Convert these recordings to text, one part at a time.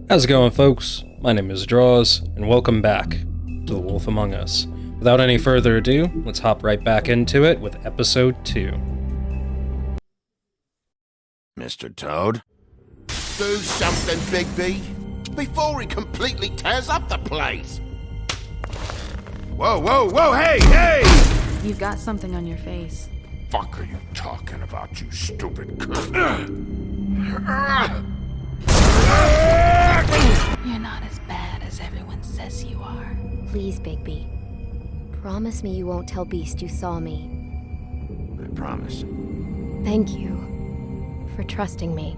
How's it going, folks? My name is Drawz, and welcome back to The Wolf Among Us. Without any further ado, let's hop right back into it with episode 2. Mr. Toad? Do something, Bigby, before he completely tears up the place. Whoa, whoa, whoa, hey! You've got something on your face. Fuck are you talking about, you stupid cunt? You're not as bad as everyone says you are. Please, Bigby. Promise me you won't tell Beast you saw me. I promise. Thank you for trusting me.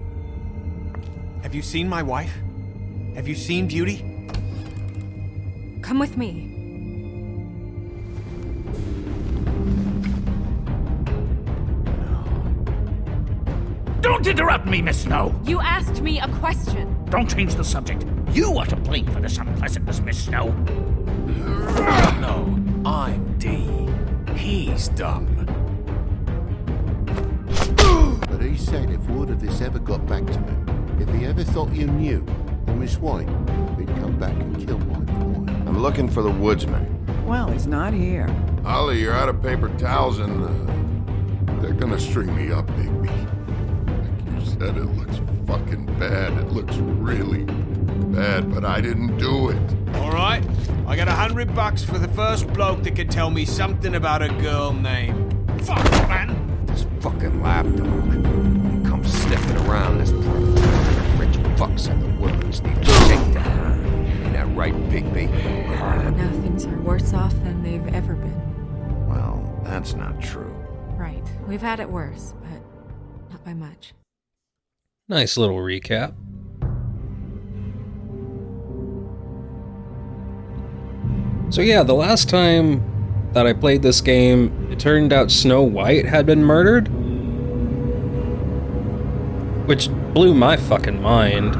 Have you seen my wife? Have you seen Beauty? Come with me. Don't interrupt me, Miss Snow! You asked me a question. Don't change the subject. You are to blame for this unpleasantness, Miss Snow. No, I'm D. He's dumb. But he said if word of this ever got back to him, if he ever thought you knew, or Miss White, he'd come back and kill my boy. I'm looking for the woodsman. Well, he's not here. Ollie, you're out of paper towels and they're gonna string me up, Bigby. Like you said, it looks fucking bad. It looks really bad, but I didn't do it. Alright, I got $100 for the first bloke that could tell me something about a girl named... Fuck, man! This fucking lapdog. He comes sniffing around this place. Rich fucks in the woods need to shake down. Ain't that right, Bigby? Now things are worse off than they've ever been. Well, that's not true. Right. We've had it worse, but not by much. Nice little recap. So yeah, the last time that I played this game, it turned out Snow White had been murdered. Which blew my fucking mind.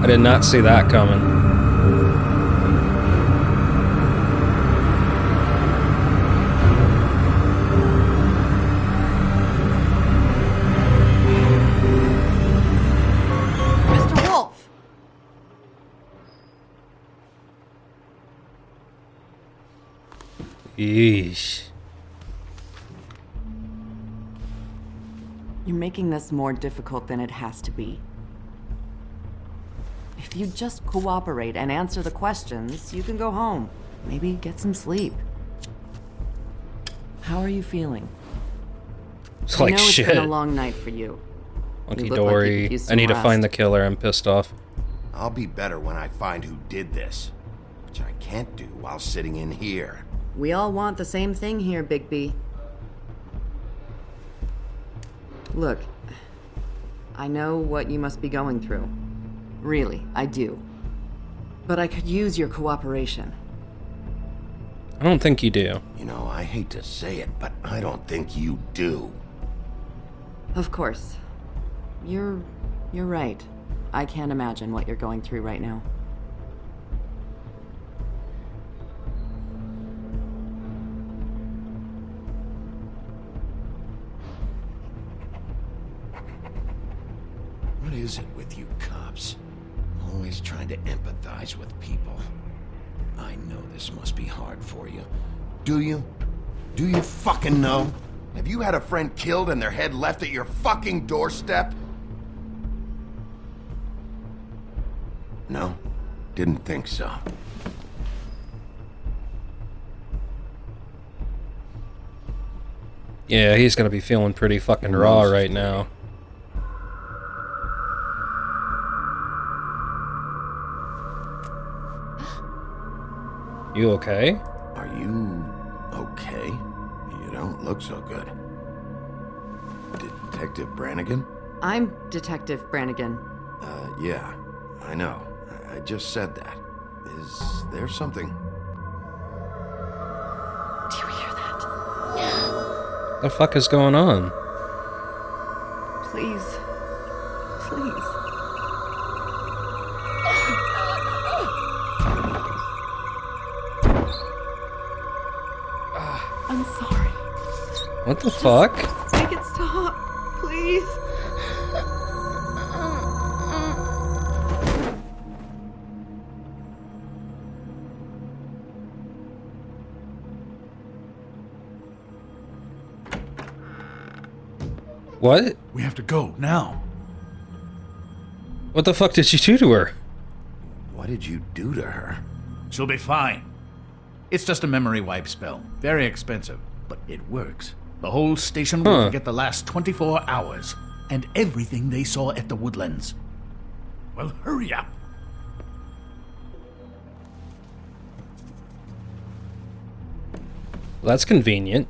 I did not see that coming. Mr. Wolf! Yeesh. You're making this more difficult than it has to be. If you just cooperate and answer the questions, you can go home. Maybe get some sleep. How are you feeling? It's I like know shit. It's been a long night for you. Hunky You look like you dory. could use I some need to rest. find the killer. I'm pissed off. I'll be better when I find who did this. Which I can't do while sitting in here. We all want the same thing here, Bigby. Look, I know what you must be going through. Really, I do. But I could use your cooperation. I don't think you do. You know, I hate to say it, but I don't think you do. Of course. You're right. I can't imagine what you're going through right now. What is it with you cops? Always trying to empathize with people. I know this must be hard for you. Do you? Do you fucking know? Have you had a friend killed and their head left at your fucking doorstep? No? Didn't think so. Yeah, he's gonna be feeling pretty fucking raw right now. You okay? Are you okay? You don't look so good. Detective Brannigan? I'm Detective Brannigan. Yeah, I know. I just said that. Is there something? Do you hear that? The fuck is going on? Please. Please. I'm sorry. What the fuck? Make it stop, please. What? We have to go, now. What the fuck did you do to her? What did you do to her? She'll be fine. It's just a memory wipe spell. Very expensive, but it works. The whole station will forget the last 24 hours, and everything they saw at the Woodlands. Well, hurry up. Well, that's convenient.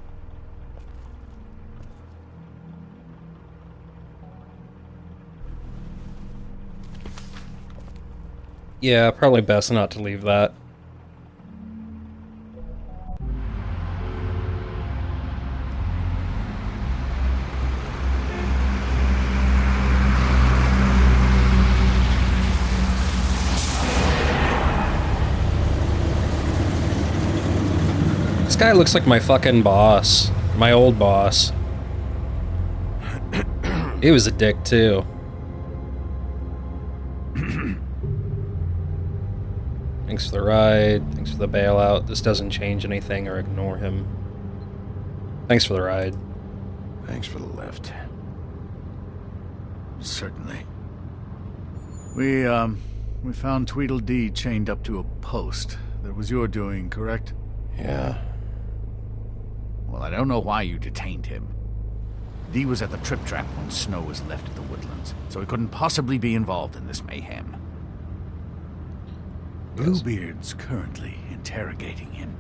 Yeah, probably best not to leave that. This guy looks like my fucking boss. My old boss. He was a dick, too. Thanks for the ride. Thanks for the bailout. This doesn't change anything or ignore him. Thanks for the ride. Thanks for the lift. Certainly. We found Tweedledee chained up to a post. That was your doing, correct? Yeah. Well, I don't know why you detained him. Dee was at the trip trap when Snow was left at the Woodlands, so he couldn't possibly be involved in this mayhem. Bluebeard's currently interrogating him,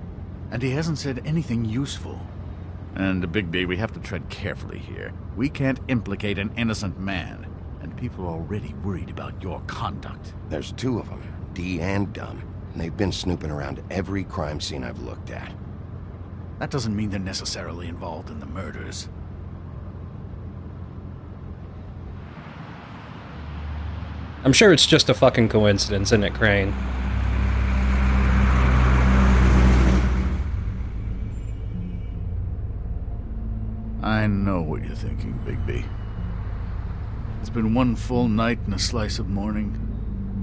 and he hasn't said anything useful. And, Bigby, we have to tread carefully here. We can't implicate an innocent man, and people are already worried about your conduct. There's two of them, Dee and Dumb, and they've been snooping around every crime scene I've looked at. That doesn't mean they're necessarily involved in the murders. I'm sure it's just a fucking coincidence, isn't it, Crane? I know what you're thinking, Bigby. It's been one full night and a slice of morning,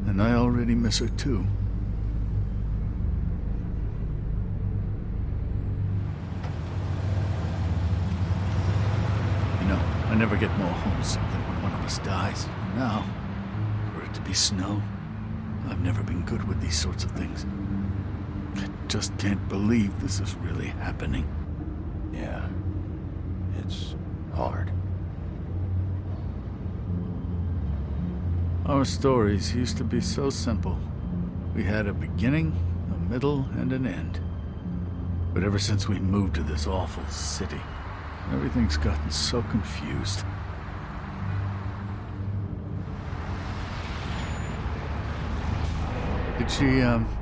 and I already miss her too. You know, I never get more homesick than when one of us dies. Now, for it to be Snow, I've never been good with these sorts of things. I just can't believe this is really happening. Yeah. It's hard. Our stories used to be so simple. We had a beginning, a middle, and an end. But ever since we moved to this awful city, everything's gotten so confused. Did she,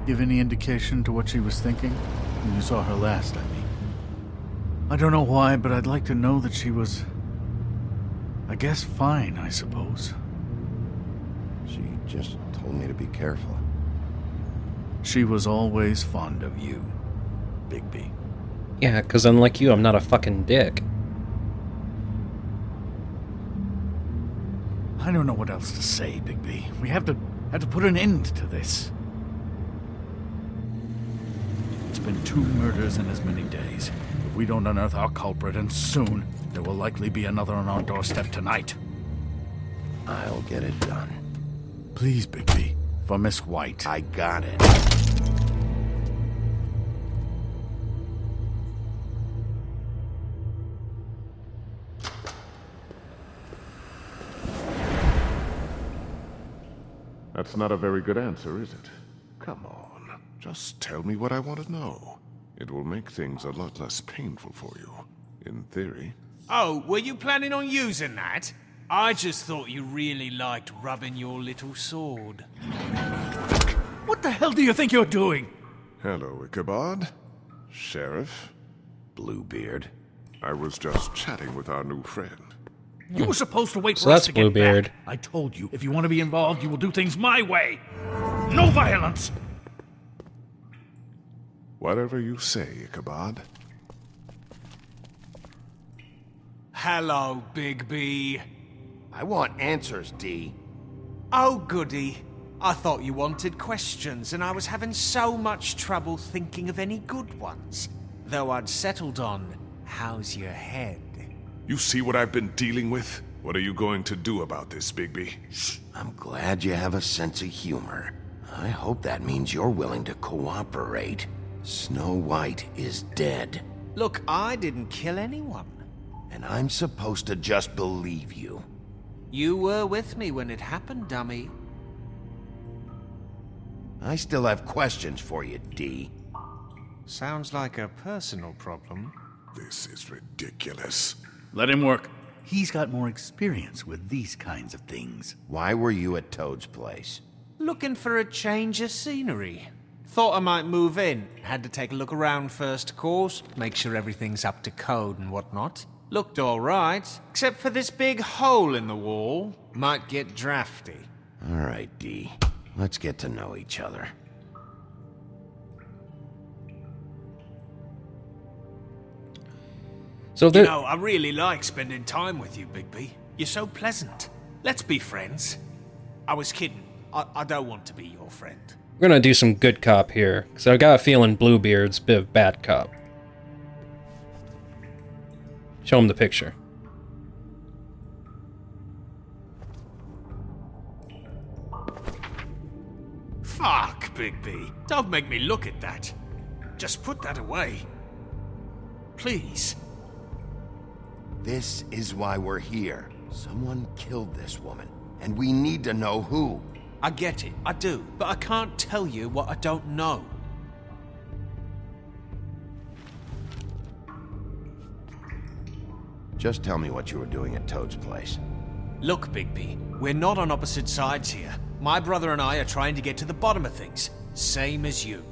give any indication to what she was thinking? When you saw her last, I mean. I don't know why, but I'd like to know that she was... I guess fine, I suppose. She just told me to be careful. She was always fond of you, Bigby. Yeah, because unlike you, I'm not a fucking dick. I don't know what else to say, Bigby. We have to put an end to this. It's been 2 murders in as many days. If we don't unearth our culprit, and soon, there will likely be another on our doorstep tonight. I'll get it done. Please, Bigby. For Miss White. I got it. That's not a very good answer, is it? Come on. Just tell me what I want to know. It will make things a lot less painful for you, in theory. Oh, were you planning on using that? I just thought you really liked rubbing your little sword. What the hell do you think you're doing? Hello, Ichabod. Sheriff. Bluebeard. I was just chatting with our new friend. You were supposed to wait So for us that's to get Bluebeard. back. I told you, if you want to be involved, you will do things my way. No violence! Whatever you say, Ichabod. Hello, Bigby. I want answers, Dee. Oh, goody. I thought you wanted questions, and I was having so much trouble thinking of any good ones. Though I'd settled on, how's your head? You see what I've been dealing with? What are you going to do about this, Bigby? I'm glad you have a sense of humor. I hope that means you're willing to cooperate. Snow White is dead. Look, I didn't kill anyone. And I'm supposed to just believe you. You were with me when it happened, dummy. I still have questions for you, D. Sounds like a personal problem. This is ridiculous. Let him work. He's got more experience with these kinds of things. Why were you at Toad's place? Looking for a change of scenery. Thought I might move in. Had to take a look around first, of course. Make sure everything's up to code and whatnot. Looked alright, except for this big hole in the wall. Might get drafty. Alright, D. Let's get to know each other. So You know, I really like spending time with you, Bigby. You're so pleasant. Let's be friends. I was kidding. I don't want to be your friend. we're gonna do some good cop here, because I got a feeling Bluebeard's a bit of bad cop. Show him the picture. Fuck, Bigby. Don't make me look at that. Just put that away. Please. This is why we're here. Someone killed this woman, and we need to know who. I get it, I do, but I can't tell you what I don't know. Just tell me what you were doing at Toad's place. Look, Bigby, we're not on opposite sides here. My brother and I are trying to get to the bottom of things, same as you.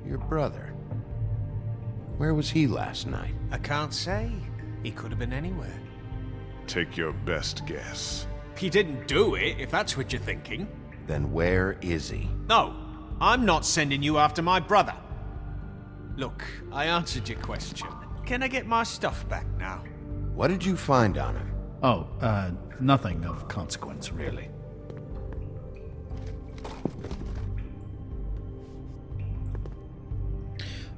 Your brother? Where was he last night? I can't say. He could have been anywhere. Take your best guess. He didn't do it, if that's what you're thinking. Then where is he? No, I'm not sending you after my brother. Look, I answered your question. Can I get my stuff back now? What did you find on him? Oh, nothing of consequence, really.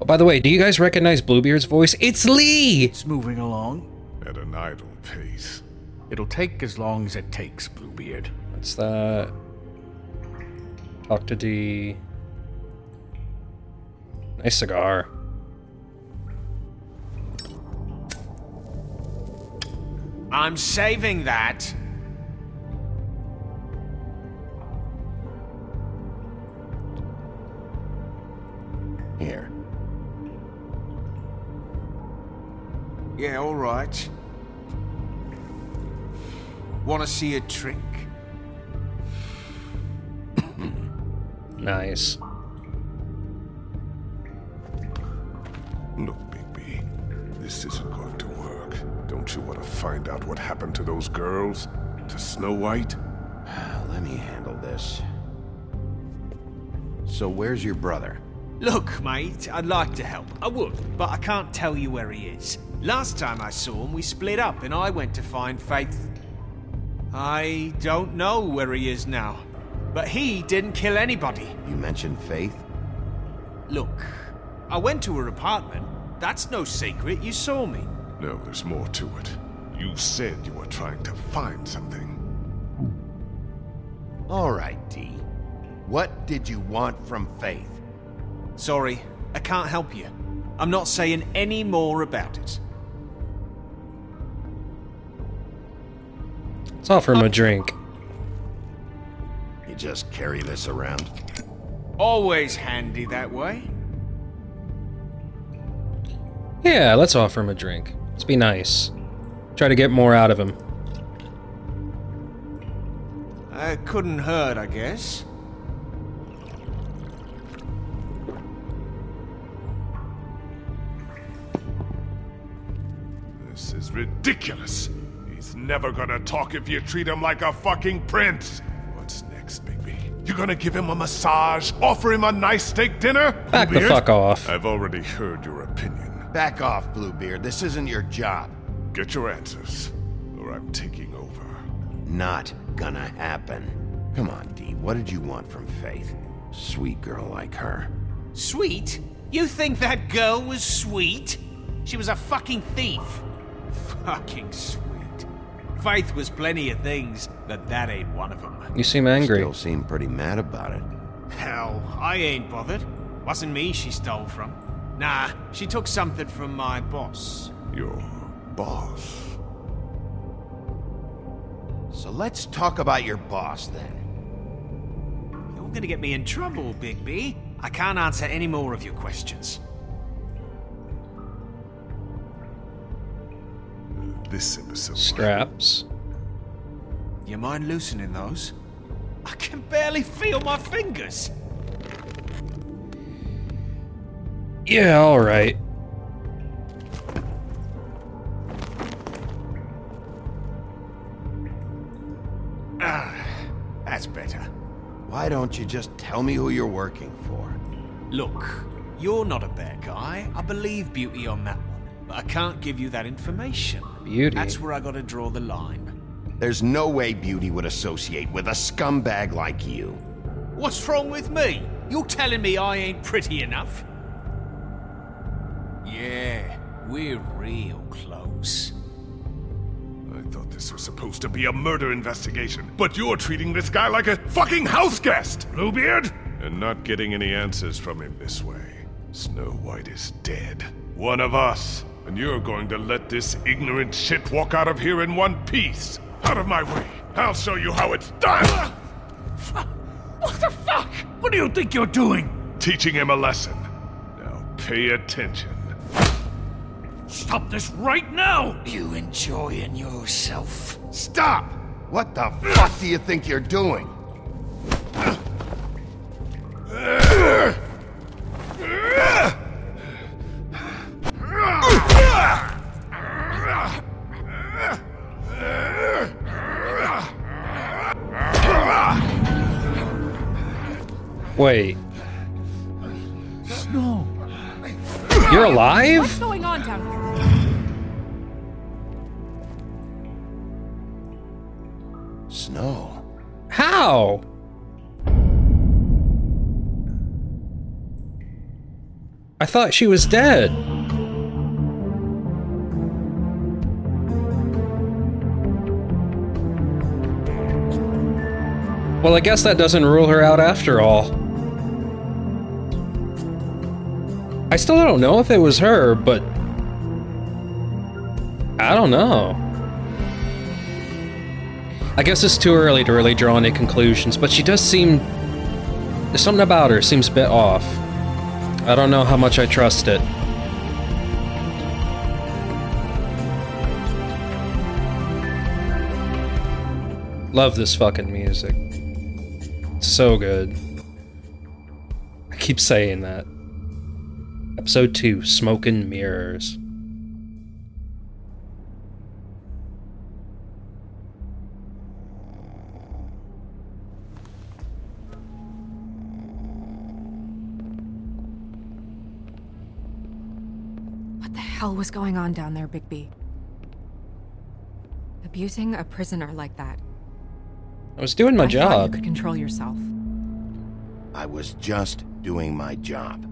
Oh, by the way, do you guys recognize Bluebeard's voice? It's Lee! It's moving along. At an idle pace. It'll take as long as it takes, Bluebeard. What's that? Talk to D. Nice cigar. I'm saving that. Here. Yeah, all right. Want to see a trick? Nice. Look, Bigby, this isn't going to work. Don't you want to find out what happened to those girls? To Snow White? Let me handle this. So where's your brother? Look, mate, I'd like to help. I would, but I can't tell you where he is. Last time I saw him, we split up and I went to find Faith. I don't know where he is now, but he didn't kill anybody. You mentioned Faith? Look, I went to her apartment. That's no secret, you saw me. No, there's more to it. You said you were trying to find something. All right, D. What did you want from Faith? Sorry, I can't help you. I'm not saying any more about it. Let's offer him a drink. You just carry this around? Always handy that way. Yeah, let's offer him a drink. Let's be nice. Try to get more out of him. Couldn't hurt, I guess. This is ridiculous. He's never gonna talk if you treat him like a fucking prince. What's next, Bigby? You gonna give him a massage? Offer him a nice steak dinner? Back the Bluebeard? fuck off. I've already heard your opinion. Back off, Bluebeard. This isn't your job. Get your answers, or I'm taking over. Not gonna happen. Come on, D. What did you want from Faith? Sweet girl like her. Sweet? You think that girl was sweet? She was a fucking thief. Fucking sweet. Faith was plenty of things, but that ain't one of them. You seem angry. Still seem pretty mad about it. Hell, I ain't bothered. Wasn't me she stole from. Nah, she took something from my boss. Your boss? So let's talk about your boss then. You're gonna get me in trouble, Big B. I can't answer any more of your questions. This imbecile. Straps. You mind loosening those? I can barely feel my fingers. Yeah, alright. That's better. Why don't you just tell me who you're working for? Look, you're not a bad guy. I believe Beauty on that one. But I can't give you that information. Beauty? That's where I gotta draw the line. There's no way Beauty would associate with a scumbag like you. What's wrong with me? You're telling me I ain't pretty enough? Yeah, we're real close. I thought this was supposed to be a murder investigation, but you're treating this guy like a fucking house guest, Bluebeard! And not getting any answers from him this way. Snow White is dead. One of us. And you're going to let this ignorant shit walk out of here in one piece. Out of my way. I'll show you how it's done! What the fuck? What do you think you're doing? Teaching him a lesson. Now pay attention. Stop this right now! You enjoying yourself? Stop! What the fuck do you think you're doing? Wait. Snow. You're alive? What's going on down here? Snow. How? I thought she was dead. Well, I guess that doesn't rule her out after all. I still don't know if it was her, but I don't know. I guess it's too early to really draw any conclusions, but she does seem... There's something about her seems a bit off. I don't know how much I trust it. Love this fucking music. It's so good. I keep saying that. Episode 2, Smoke and Mirrors. What the hell was going on down there, Bigby? Abusing a prisoner like that. I was doing my I thought job. you could control yourself. I was just doing my job.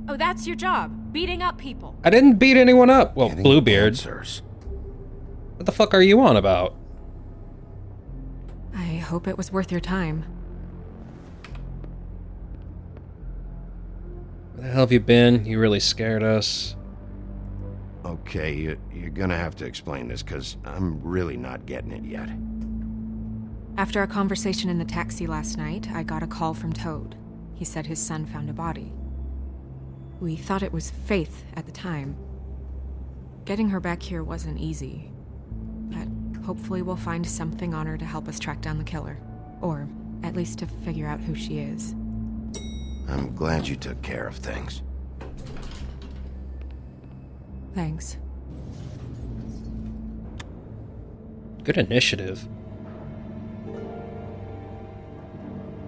Oh, that's your job, beating up people. I didn't beat anyone up. Well, Getting Bluebeard. answers. What the fuck are you on about? I hope it was worth your time. Where the hell have you been? You really scared us. Okay, you're gonna have to explain this, because I'm really not getting it yet. After a conversation in the taxi last night, I got a call from Toad. He said his son found a body. We thought it was Faith at the time. Getting her back here wasn't easy. But hopefully we'll find something on her to help us track down the killer. Or at least to figure out who she is. I'm glad you took care of things. Thanks. Good initiative.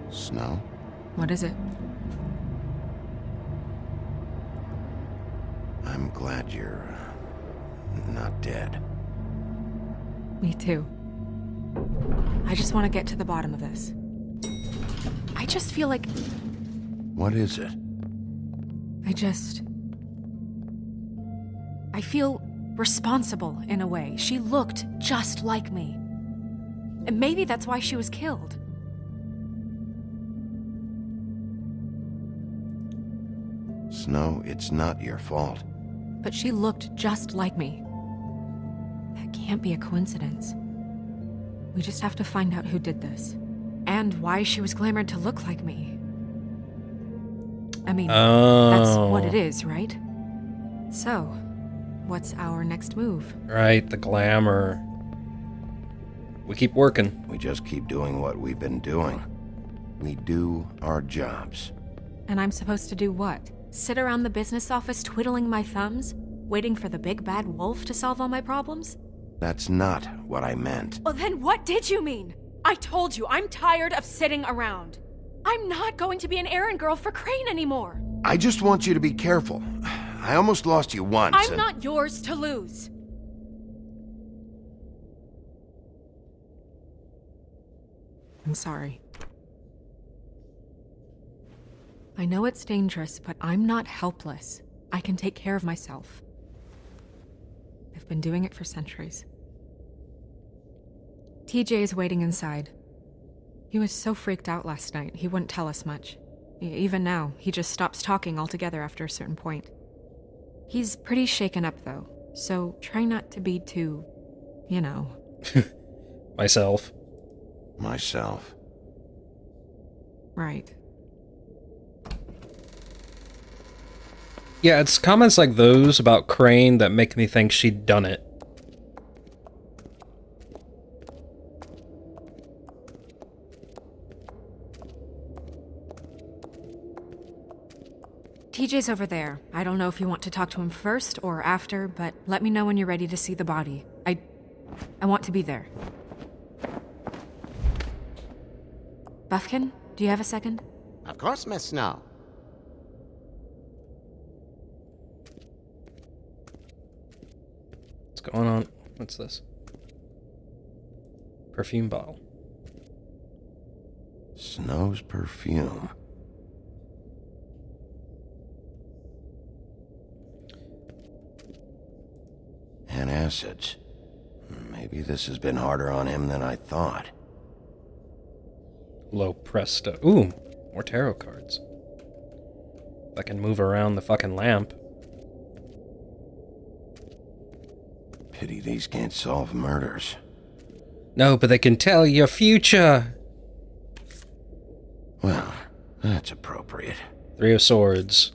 Snow? What is it? I'm glad you're not dead. Me too. I just want to get to the bottom of this. I just feel like... What is it? I feel responsible in a way. She looked just like me. And maybe that's why she was killed. Snow, it's not your fault. But she looked just like me. That can't be a coincidence. We just have to find out who did this. And why she was glamored to look like me. I mean, that's what it is, right? So, what's our next move? Right, the glamour. We keep working. We just keep doing what we've been doing. We do our jobs. And I'm supposed to do what? Sit around the business office twiddling my thumbs, waiting for the big bad wolf to solve all my problems? That's not what I meant. Well, then what did you mean? I told you, I'm tired of sitting around. I'm not going to be an errand girl for Crane anymore. I just want you to be careful. I almost lost you once. I'm not yours to lose. I'm sorry. I know it's dangerous, but I'm not helpless. I can take care of myself. I've been doing it for centuries. TJ is waiting inside. He was so freaked out last night, he wouldn't tell us much. Even now, he just stops talking altogether after a certain point. He's pretty shaken up, though, so try not to be too, you know. Myself. Right. Yeah, it's comments like those about Crane that make me think she'd done it. TJ's over there. I don't know if you want to talk to him first or after, but let me know when you're ready to see the body. I want to be there. Buffkin, do you have a second? Of course, Miss Snow. What's going on? What's this? Perfume bottle. Snow's perfume. And acids. Maybe this has been harder on him than I thought. Low presto. Ooh, more tarot cards. I can move around the fucking lamp. Pity these can't solve murders. No, but they can tell your future. Well, that's appropriate. Three of Swords.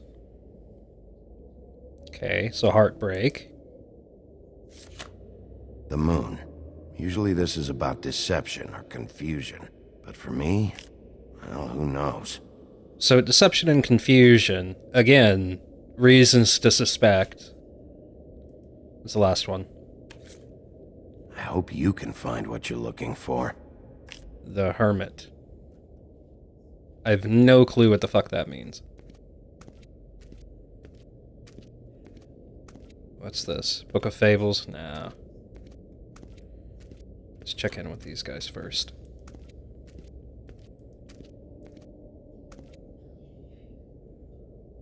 Okay, so heartbreak. The moon. Usually this is about deception or confusion. But for me, well, who knows? So deception and confusion. Again, reasons to suspect. What's the last one? I hope you can find what you're looking for. The Hermit. I have no clue what the fuck that means. What's this? Book of Fables? Nah. Let's check in with these guys first.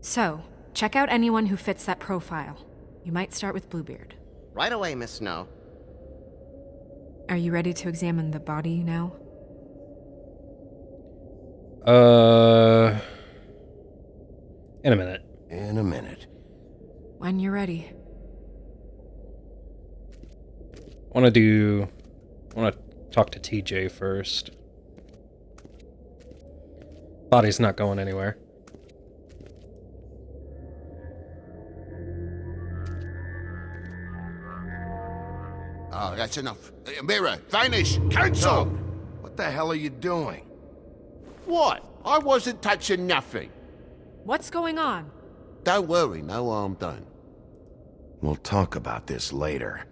So, check out anyone who fits that profile. You might start with Bluebeard. Right away, Miss Snow. Are you ready to examine the body now? In a minute. In a minute. When you're ready. I want to talk to TJ first. Body's not going anywhere. Oh, that's enough. Mirror, vanish, cancel! What the hell are you doing? What? I wasn't touching nothing. What's going on? Don't worry, no harm done. We'll talk about this later.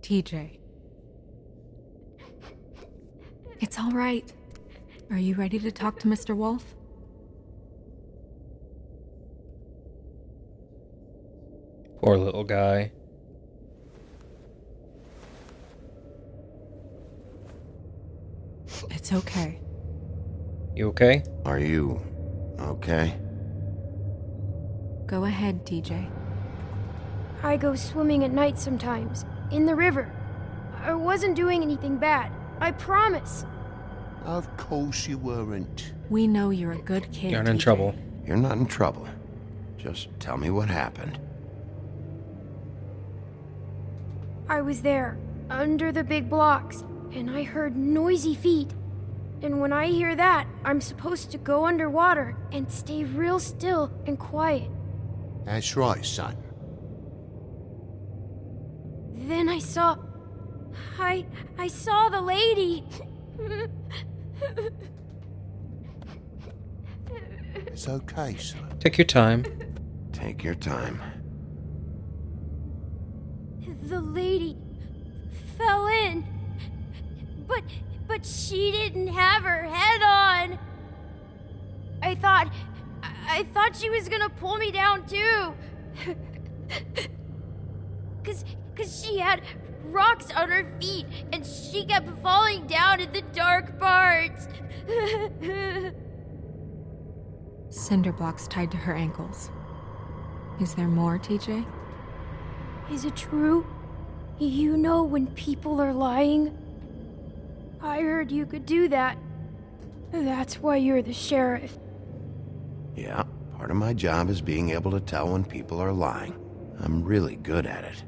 TJ. It's all right. Are you ready to talk to Mr. Wolf? Poor little guy. It's okay. You okay? Are you okay? Go ahead, TJ. I go swimming at night sometimes, in the river. I wasn't doing anything bad, I promise. Of course you weren't. We know you're a good kid, You're not in TJ. trouble. You're not in trouble. Just tell me what happened. I was there, under the big blocks, and I heard noisy feet. And when I hear that, I'm supposed to go underwater and stay real still and quiet. That's right, son. Then I saw the lady. It's okay, son. Take your time. Take your time. The lady fell in. But she didn't have her head on. I thought she was gonna pull me down too. Cause she had rocks on her feet and she kept falling down in the dark parts. Cinder blocks tied to her ankles. Is there more, TJ? Is it true? You know when people are lying? I heard you could do that. That's why you're the sheriff. Yeah, part of my job is being able to tell when people are lying. I'm really good at it.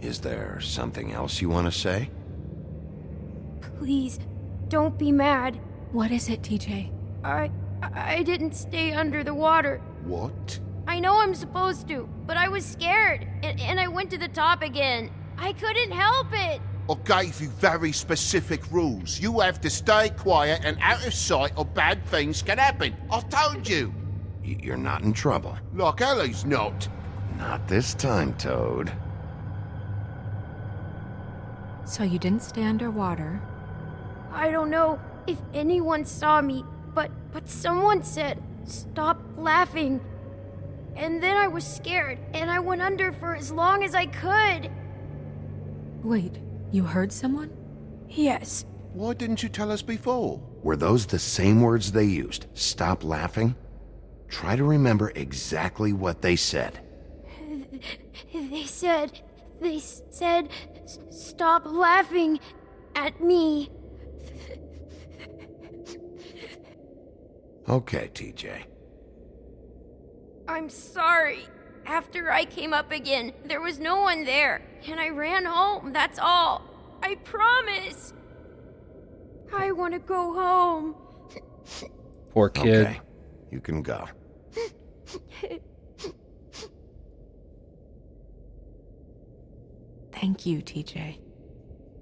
Is there something else you want to say? Please, don't be mad. What is it, TJ? I didn't stay under the water. What? I know I'm supposed to, but I was scared, and I went to the top again. I couldn't help it. I gave you very specific rules. You have to stay quiet and out of sight or bad things can happen. I told you. You're not in trouble. Like Ellie's not. Not this time, Toad. So you didn't stay underwater. I don't know if anyone saw me, but someone said, "Stop laughing." And then I was scared, and I went under for as long as I could. Wait, you heard someone? Yes. Why didn't you tell us before? Were those the same words they used? Stop laughing? Try to remember exactly what they said. They said, "Stop laughing at me." Okay, TJ. I'm sorry. After I came up again, there was no one there, and I ran home, that's all. I promise. I want to go home. Poor kid. Okay, you can go. Thank you, TJ.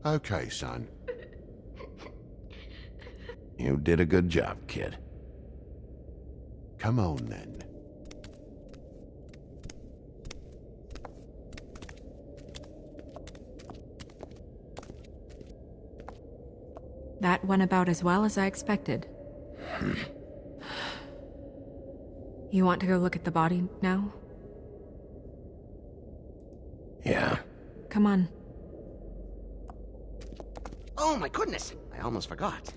Okay, son. You did a good job, kid. Come on, then. That went about as well as I expected. You want to go look at the body now? Yeah. Come on. Oh my goodness, I almost forgot.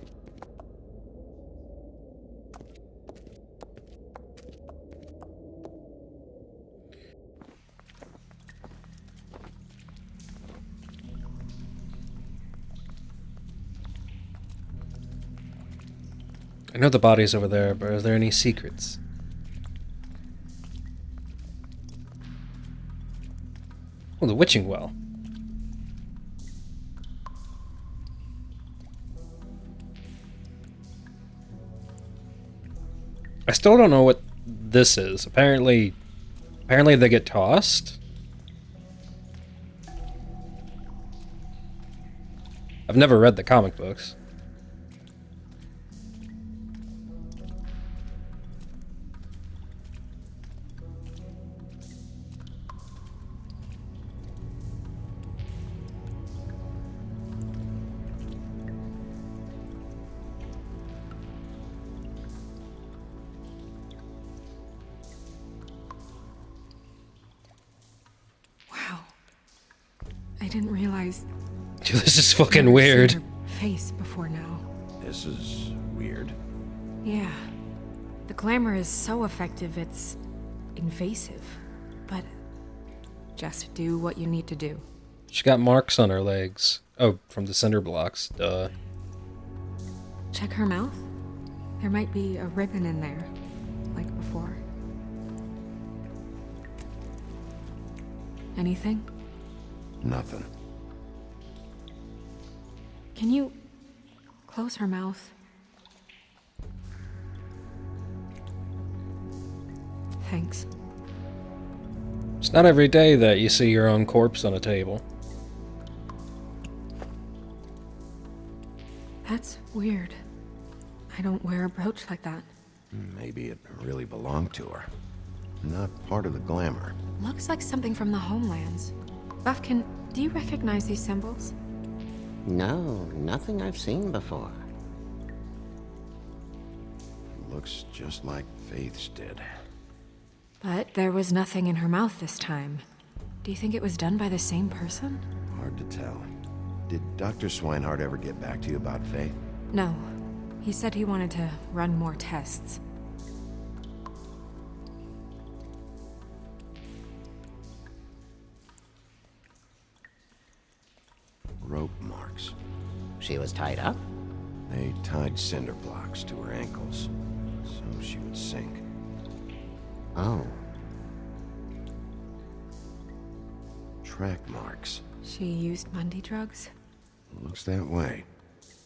I know the body's over there, but are there any secrets? Oh, the witching well. I still don't know what this is. Apparently they get tossed. I've never read the comic books. I didn't realize. Dude, this is fucking I've never weird. seen her face before now. This is weird. Yeah. The glamour is so effective, it's invasive. But just do what you need to do. She got marks on her legs. Oh, from the cinder blocks. Duh. Check her mouth. There might be a ribbon in there, like before. Anything? Nothing. Can you close her mouth? Thanks. It's not every day that you see your own corpse on a table. That's weird. I don't wear a brooch like that. Maybe it really belonged to her. Not part of the glamour. Looks like something from the homelands. Buffkin, do you recognize these symbols? No, nothing I've seen before. Looks just like Faith's did. But there was nothing in her mouth this time. Do you think it was done by the same person? Hard to tell. Did Dr. Swinehart ever get back to you about Faith? No. He said he wanted to run more tests. Rope marks. She was tied up? They tied cinder blocks to her ankles, so she would sink. Oh. Track marks. She used Mundy drugs? Looks that way.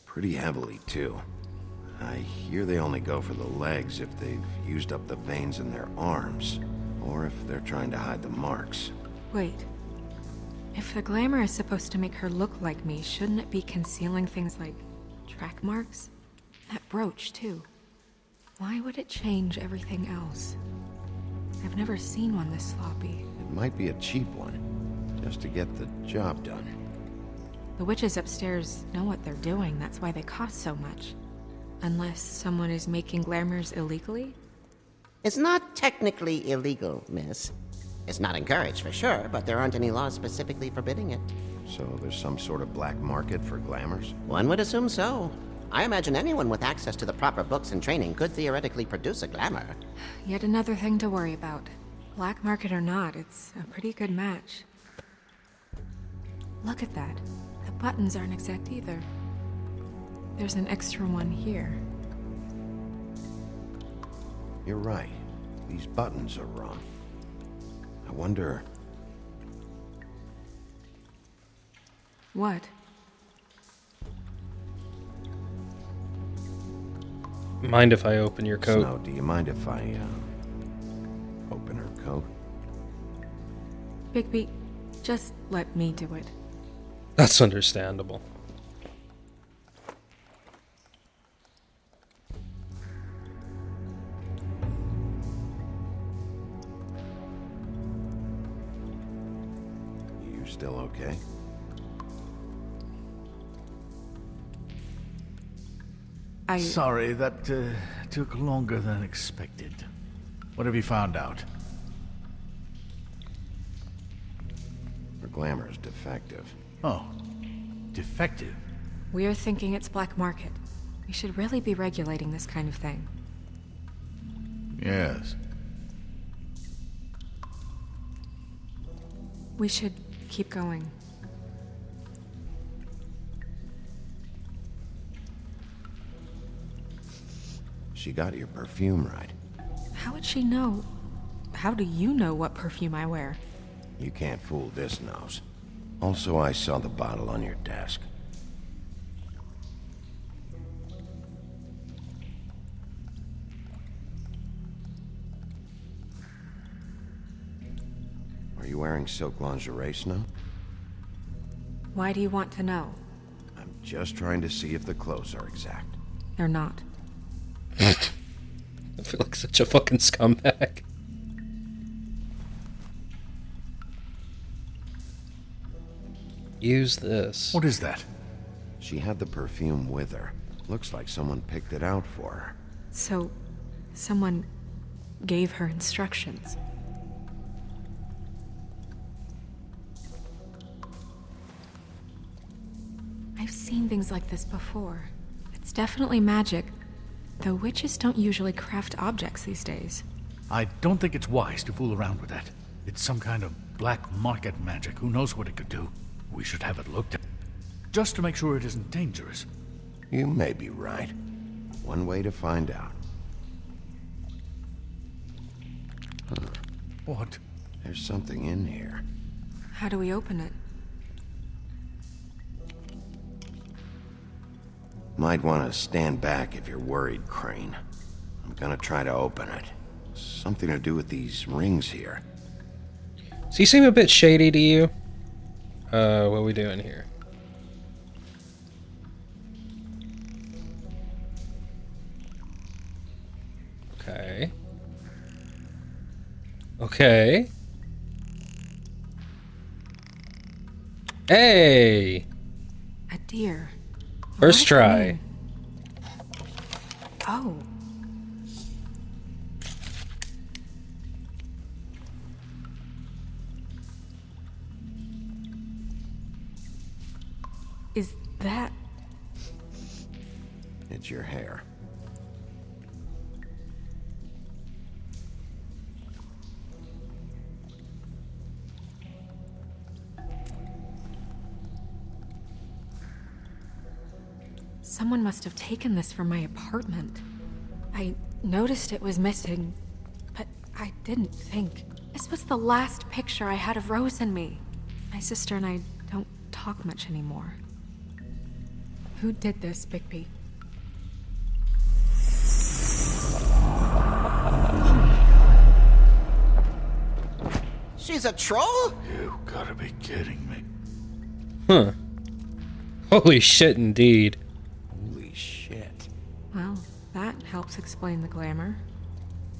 Pretty heavily, too. I hear they only go for the legs if they've used up the veins in their arms, or if they're trying to hide the marks. Wait. If the glamour is supposed to make her look like me, shouldn't it be concealing things like track marks? That brooch, too. Why would it change everything else? I've never seen one this sloppy. It might be a cheap one, just to get the job done. The witches upstairs know what they're doing, that's why they cost so much. Unless someone is making glamours illegally? It's not technically illegal, miss. It's not encouraged for sure, but there aren't any laws specifically forbidding it. So there's some sort of black market for glamours? One would assume so. I imagine anyone with access to the proper books and training could theoretically produce a glamour. Yet another thing to worry about. Black market or not, it's a pretty good match. Look at that. The buttons aren't exact either. There's an extra one here. You're right. These buttons are wrong. I wonder... What? Mind if I open your coat? Snow, do you mind if I, open her coat? Bigby, just let me do it. That's understandable. You still okay? Sorry, that took longer than expected. What have you found out? Her glamour is defective. Oh, defective? We're thinking it's black market. We should really be regulating this kind of thing. Yes. We should keep going. She got your perfume right. How would she know? How do you know what perfume I wear? You can't fool this nose. Also, I saw the bottle on your desk. Are you wearing silk lingerie, Snow? Why do you want to know? I'm just trying to see if the clothes are exact. They're not. I feel like such a fucking scumbag. Use this. What is that? She had the perfume with her. Looks like someone picked it out for her. So, someone gave her instructions. I've seen things like this before. It's definitely magic, though witches don't usually craft objects these days. I don't think it's wise to fool around with that. It's some kind of black market magic. Who knows what it could do? We should have it looked at, just to make sure it isn't dangerous. You may be right. One way to find out. Huh. What? There's something in here. How do we open it? Might want to stand back if you're worried, Crane. I'm gonna try to open it. Something to do with these rings here. Does he seem a bit shady to you? What are we doing here? Okay. Okay. Hey! A deer. First try. Oh. Is that... It's your hair. Someone must have taken this from my apartment. I noticed it was missing, but I didn't think. This was the last picture I had of Rose and me. My sister and I don't talk much anymore. Who did this, Bigby? She's a troll? You gotta be kidding me. Huh. Holy shit, indeed. Holy shit. Well, that helps explain the glamour.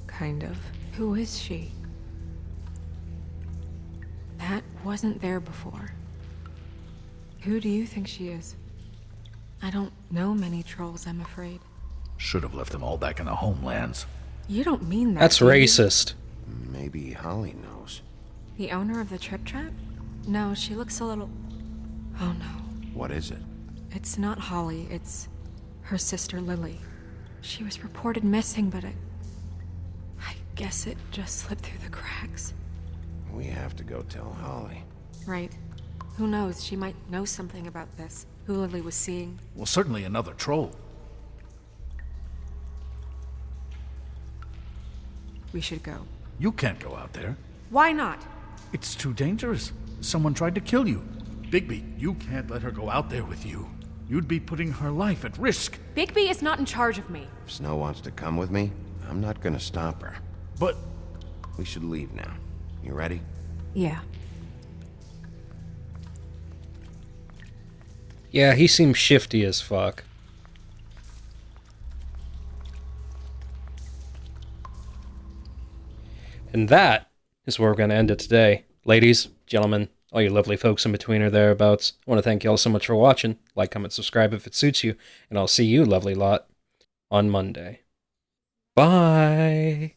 Kind of. Who is she? That wasn't there before. Who do you think she is? I don't know many trolls, I'm afraid. Should have left them all back in the homelands. You don't mean that. That's do you? racist. Maybe Holly knows. The owner of the Trip Trap? No, she looks a little... Oh no. What is it? It's not Holly, it's her sister Lily. She was reported missing, but I guess it just slipped through the cracks. We have to go tell Holly. Right. Who knows, she might know something about this. Who Lily was seeing. Well, certainly another troll. We should go. You can't go out there. Why not? It's too dangerous. Someone tried to kill you. Bigby, you can't let her go out there with you. You'd be putting her life at risk. Bigby is not in charge of me. If Snow wants to come with me, I'm not gonna stop her. But... We should leave now. You ready? Yeah. Yeah, he seems shifty as fuck. And that is where we're going to end it today. Ladies, gentlemen, all you lovely folks in between or thereabouts, I want to thank you all so much for watching. Like, comment, subscribe if it suits you, and I'll see you, lovely lot, on Monday. Bye!